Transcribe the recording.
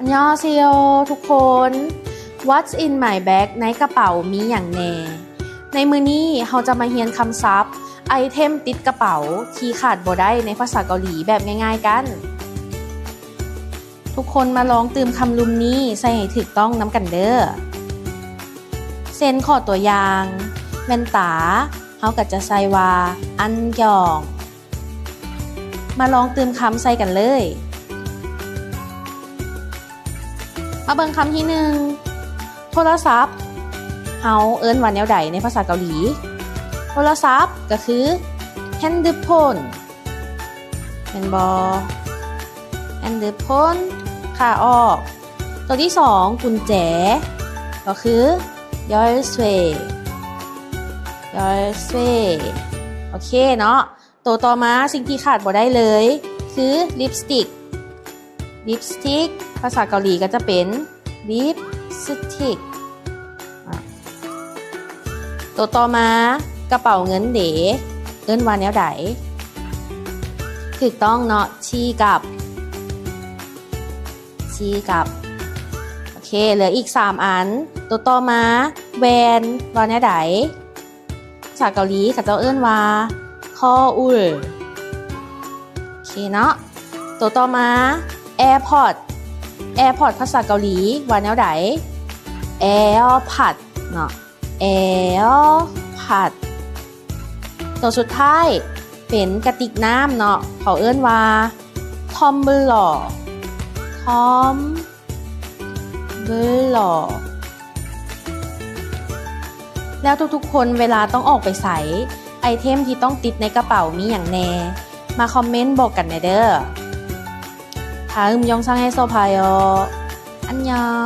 อันยองเซโยทุกคน What's in my bag ในกระเป๋ามีอย่างแน่ในมื้อนี้เราจะมาเรียนคำศัพท์ไอเทมติดกระเป๋าที่ขาดบ่ได้ในภาษาเกาหลีแบบง่ายๆกันทุกคนมาลองตื่มคำลุมนี้ใส่ให้ถูกต้องนำกันเด้อเส้นข้อตัวอย่างแว่นตาเราก็จะใส่ว่าอันยองมาลองตื่มคำใส่กันเลยมาเบิ่งคำที่1โทรศัพท์เฮาเอิ้นว่าแนวใดในภาษาเกาหลีโทรศัพท์ก็คือแฮนด์โฟนเป็นบ่แฮนด์โฟนค่ะออกตัวที่2กุญแจก็คือยอลสเวยอลสเวโอเคเนาะตัวต่อมาสิ่งที่ขาดบ่ได้เลยคือลิปสติกภาษาเกาหลีก็จะเป็นลิปสติกตัวต่อมากระเป๋าเงินเด๋เอิ้นว่าแนวใดถูกต้องเนาะชีกับโอเคเหลืออีก3อันตัวต่อมาแวนว่าแนวใดภาษาเกาหลีเขาจะเอิ้นว่าคออุลโอเคเนาะตัวต่อมาAirPod ภาษาเกาหลีว่าแนวใด AirPod เนาะ AirPod ตัวสุดท้ายเป็นกระติกน้ำเนาะเขาเอิ้นว่า Tumbler แล้วทุกๆคนเวลาต้องออกไปไสไอเทมที่ต้องติดในกระเป๋ามีอย่างแน่มาคอมเมนต์บอกกันหน่อยเด้อ다음영상에서봐요. 안녕.